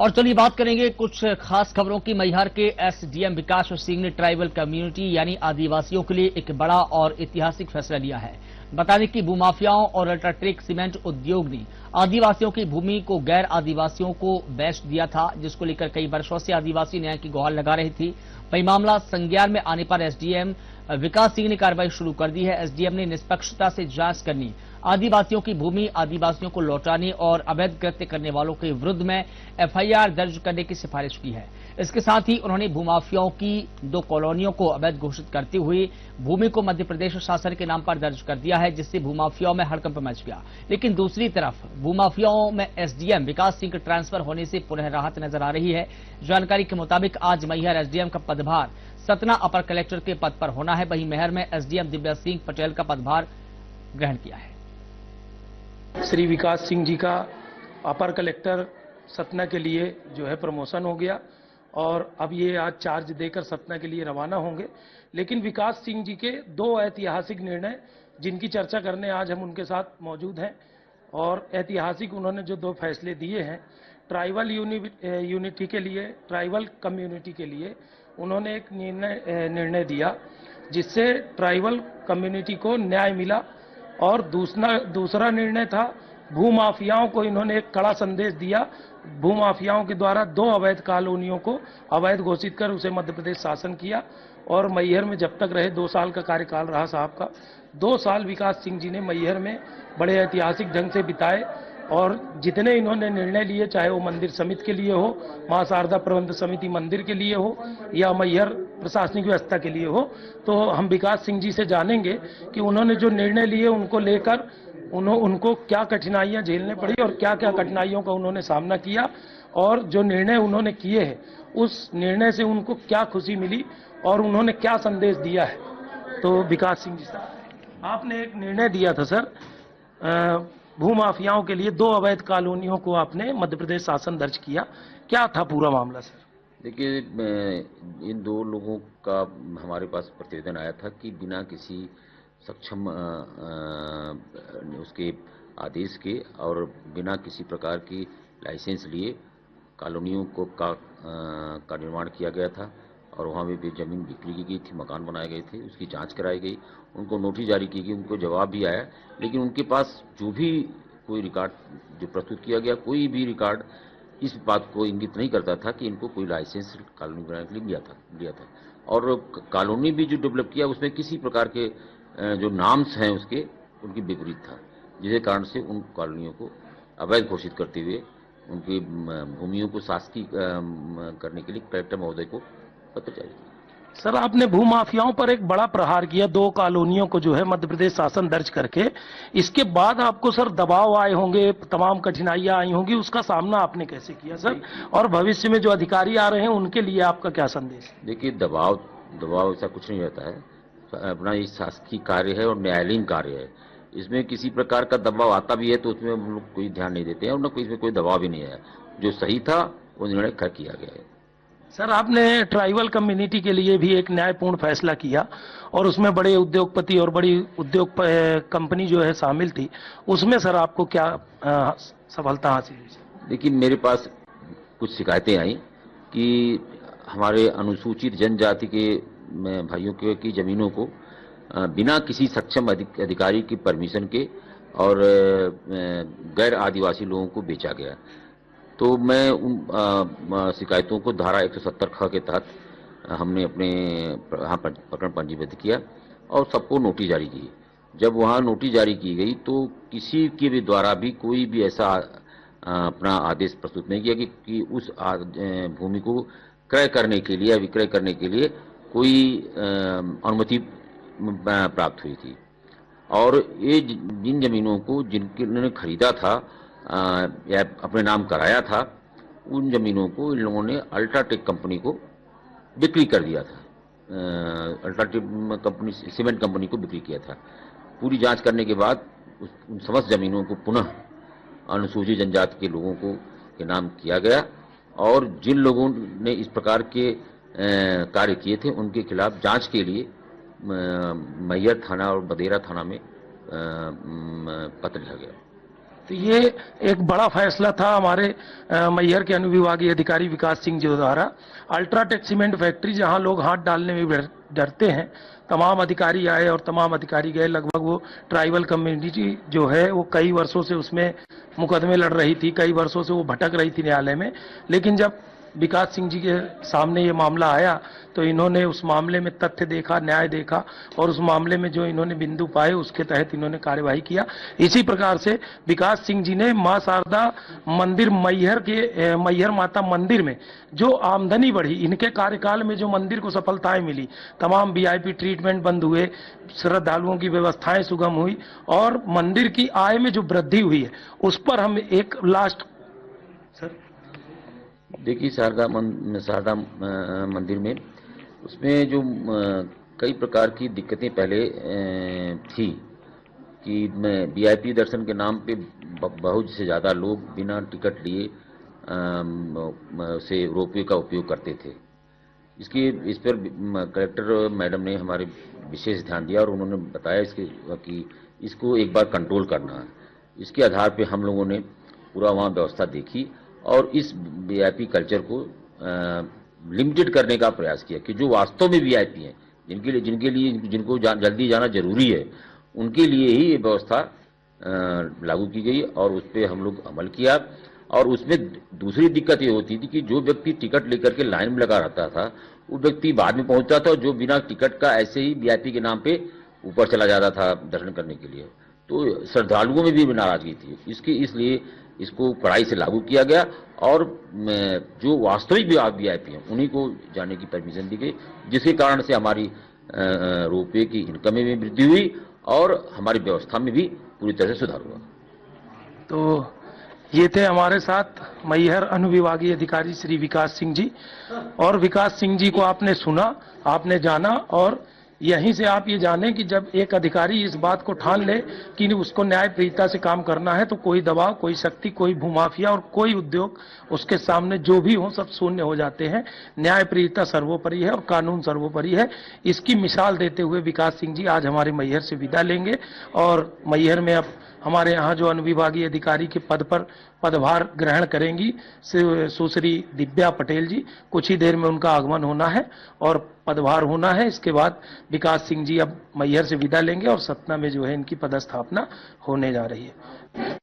और चलिए बात करेंगे कुछ खास खबरों की। मैहर के एसडीएम विकास सिंह ने ट्राइबल कम्युनिटी यानी आदिवासियों के लिए एक बड़ा और ऐतिहासिक फैसला लिया है। बता दें कि भूमाफियाओं और अल्ट्राटेक सीमेंट उद्योग ने आदिवासियों की भूमि को गैर आदिवासियों को बेच दिया था, जिसको लेकर कई वर्षों से आदिवासी न्याय की गुहार लगा रही थी। वही मामला संज्ञान में आने पर एसडीएम विकास सिंह ने कार्रवाई शुरू कर दी है। एसडीएम ने निष्पक्षता से जांच करनी, आदिवासियों की भूमि आदिवासियों को लौटाने और अवैध कृत्य करने वालों के विरुद्ध में एफआईआर दर्ज करने की सिफारिश की है। इसके साथ ही उन्होंने भूमाफियाओं की 2 कॉलोनियों को अवैध घोषित करते हुए भूमि को मध्य प्रदेश शासन के नाम पर दर्ज कर दिया है, जिससे भूमाफियाओं में हड़कंप मच गया। लेकिन दूसरी तरफ भूमाफियाओं में एसडीएम विकास सिंह के ट्रांसफर होने से पुनः राहत नजर आ रही है। जानकारी के मुताबिक आज मैहर एसडीएम का पदभार सतना अपर कलेक्टर के पद पर होना है। वहीं मैहर में एसडीएम दिव्या सिंह पटेल का पदभार ग्रहण किया है। श्री विकास सिंह जी का अपर कलेक्टर सतना के लिए जो है प्रमोशन हो गया और अब ये आज चार्ज देकर सतना के लिए रवाना होंगे। लेकिन विकास सिंह जी के 2 ऐतिहासिक निर्णय जिनकी चर्चा करने आज हम उनके साथ मौजूद हैं और ऐतिहासिक उन्होंने जो 2 फैसले दिए हैं ट्राइबल यूनिटी के लिए, ट्राइबल कम्युनिटी के लिए उन्होंने एक निर्णय दिया जिससे ट्राइबल कम्युनिटी को न्याय मिला। और दूसरा निर्णय था भूमाफियाओं को इन्होंने एक कड़ा संदेश दिया। भूमाफियाओं के द्वारा 2 अवैध कॉलोनियों को अवैध घोषित कर उसे मध्य प्रदेश शासन किया और मैहर में जब तक रहे 2 साल का कार्यकाल रहा साहब का। 2 साल विकास सिंह जी ने मैहर में बड़े ऐतिहासिक ढंग से बिताए और जितने इन्होंने निर्णय लिए, चाहे वो मंदिर समिति के लिए हो, मां शारदा प्रबंध समिति मंदिर के लिए हो या मैहर प्रशासनिक व्यवस्था के लिए हो, तो हम विकास सिंह जी से जानेंगे कि उन्होंने जो निर्णय लिए उनको लेकर उनको क्या कठिनाइयां झेलने पड़ी और क्या क्या कठिनाइयों का उन्होंने सामना किया और जो निर्णय उन्होंने किए हैं उस निर्णय से उनको क्या खुशी मिली और उन्होंने क्या संदेश दिया है। तो विकास सिंह जी साहब, आपने एक निर्णय दिया था सर, भूमाफियाओं के लिए 2 अवैध कॉलोनियों को आपने मध्य प्रदेश शासन दर्ज किया, क्या था पूरा मामला सर? देखिए, इन 2 लोगों का हमारे पास प्रतिवेदन आया था कि बिना किसी सक्षम उसके आदेश के और बिना किसी प्रकार की लाइसेंस लिए कॉलोनियों को का निर्माण किया गया था और वहाँ भी ज़मीन बिक्री की गई थी, मकान बनाए गए थे, उसकी जांच कराई गई, उनको नोटिस जारी की गई, उनको जवाब भी आया। लेकिन उनके पास जो भी कोई रिकॉर्ड जो प्रस्तुत किया गया, कोई भी रिकॉर्ड इस बात को इंगित नहीं करता था कि इनको कोई लाइसेंस कॉलोनी बनाने के लिए लिया था। और कॉलोनी भी जो डेवलप किया उसमें किसी प्रकार के जो नाम्स हैं उसके उनकी विपरीत था, जिसके कारण से उन कॉलोनियों को अवैध घोषित करते हुए उनकी भूमियों को शासकीय करने के लिए कलेक्टर महोदय को पत्र जारी किया। सर, आपने भूमाफियाओं पर एक बड़ा प्रहार किया, 2 कॉलोनियों को जो है मध्य प्रदेश शासन दर्ज करके। इसके बाद आपको सर दबाव आए होंगे, तमाम कठिनाइयां आई होंगी, उसका सामना आपने कैसे किया सर? और भविष्य में जो अधिकारी आ रहे हैं उनके लिए आपका क्या संदेश? देखिए, दबाव ऐसा कुछ नहीं रहता है। अपना ये शासकीय कार्य है और न्यायालयीन कार्य है। इसमें किसी प्रकार का दबाव आता भी है तो उसमें हम लोग कोई ध्यान नहीं देते हैं और न इसमें कोई दबाव भी नहीं है। जो सही था वो निर्णय किया गया है। सर, आपने ट्राइबल कम्युनिटी के लिए भी एक न्यायपूर्ण फैसला किया और उसमें बड़े उद्योगपति और बड़ी उद्योग कंपनी जो है शामिल थी, उसमें सर आपको क्या सफलता हासिल हुई? देखिए, मेरे पास कुछ शिकायतें आई कि हमारे अनुसूचित जनजाति के भाइयों की ज़मीनों को बिना किसी सक्षम अधिकारी की परमिशन के और गैर आदिवासी लोगों को बेचा गया। तो मैं उन शिकायतों को धारा 170 ख के तहत हमने अपने यहाँ प्रकरण पंजीबद्ध किया और सबको नोटिस जारी की। जब वहाँ नोटिस जारी की गई तो किसी के भी द्वारा भी कोई भी ऐसा अपना आदेश प्रस्तुत नहीं किया कि उस भूमि को क्रय करने के लिए या विक्रय करने के लिए कोई अनुमति प्राप्त हुई थी। और ये जिन जमीनों को जिन्होंने खरीदा था या अपने नाम कराया था, उन जमीनों को इन लोगों ने अल्ट्राटेक कंपनी को बिक्री कर दिया था। अल्ट्राटेक कंपनी सीमेंट कंपनी को बिक्री किया था। पूरी जांच करने के बाद उन समस्त जमीनों को पुनः अनुसूचित जनजाति के लोगों को के नाम किया गया और जिन लोगों ने इस प्रकार के कार्य किए थे उनके खिलाफ जांच के लिए मैहर थाना और बदेरा थाना में पत्र लिखा गया। तो ये एक बड़ा फैसला था हमारे मैहर के अनुविभागीय अधिकारी विकास सिंह जी द्वारा। अल्ट्राटेक सीमेंट फैक्ट्री जहां लोग हाथ डालने में डरते हैं, तमाम अधिकारी आए और तमाम अधिकारी गए। लगभग वो ट्राइबल कम्युनिटी जो है वो कई वर्षों से उसमें मुकदमे लड़ रही थी, कई वर्षों से वो भटक रही थी न्यायालय में। लेकिन जब विकास सिंह जी के सामने ये मामला आया तो इन्होंने उस मामले में तथ्य देखा, न्याय देखा और उस मामले में जो इन्होंने बिंदु पाए उसके तहत इन्होंने कार्यवाही किया। इसी प्रकार से विकास सिंह जी ने मां शारदा मंदिर मैहर माता मंदिर में जो आमदनी बढ़ी, इनके कार्यकाल में जो मंदिर को सफलताएं मिली, तमाम वीआईपी ट्रीटमेंट बंद हुए, श्रद्धालुओं की व्यवस्थाएं सुगम हुई और मंदिर की आय में जो वृद्धि हुई है उस पर हम एक लास्ट देखिए शारदा मंदिर में उसमें जो कई प्रकार की दिक्कतें पहले थी कि वीआईपी दर्शन के नाम पे बहुत से ज़्यादा लोग बिना टिकट लिए से रोपवे का उपयोग करते थे। इस पर कलेक्टर मैडम ने हमारे विशेष ध्यान दिया और उन्होंने बताया कि इसको एक बार कंट्रोल करना है। इसके आधार पे हम लोगों ने पूरा वहाँ व्यवस्था देखी और इस वीआईपी कल्चर को लिमिटेड करने का प्रयास किया कि जो वास्तव में वीआईपी हैं, जिनको जल्दी जाना जरूरी है, उनके लिए ही ये व्यवस्था लागू की गई और उस पर हम लोग अमल किया। और उसमें दूसरी दिक्कत ये होती थी कि जो व्यक्ति टिकट लेकर के लाइन में लगा रहता था वो व्यक्ति बाद में पहुंचता था और जो बिना टिकट का ऐसे ही वीआईपी के नाम पे ऊपर चला जाता था दर्शन करने के लिए, तो श्रद्धालुओं में भी नाराजगी थी। इसलिए इसको कड़ाई से लागू किया गया और जो वास्तविक वीआईपी हैं उन्हीं को जाने की परमिशन दी गई, जिसके कारण से हमारी रोपवे की इनकम में भी वृद्धि हुई और हमारी व्यवस्था में भी पूरी तरह से सुधार हुआ। तो ये थे हमारे साथ मैहर अनुविभागीय अधिकारी श्री विकास सिंह जी। और विकास सिंह जी को आपने सुना, आपने जाना और यहीं से आप ये जानें कि जब एक अधिकारी इस बात को ठान ले कि उसको न्यायप्रियता से काम करना है तो कोई दबाव, कोई शक्ति, कोई भूमाफिया और कोई उद्योग उसके सामने जो भी हो सब शून्य हो जाते हैं। न्यायप्रियता सर्वोपरि है और कानून सर्वोपरि है। इसकी मिसाल देते हुए विकास सिंह जी आज हमारे मैहर से विदा लेंगे और मैहर में अब हमारे यहाँ जो अनुविभागीय अधिकारी के पद पर पदभार ग्रहण करेंगी सुश्री दिव्या पटेल जी, कुछ ही देर में उनका आगमन होना है और पदभार होना है। इसके बाद विकास सिंह जी अब मैहर से विदा लेंगे और सतना में जो है इनकी पदस्थापना होने जा रही है।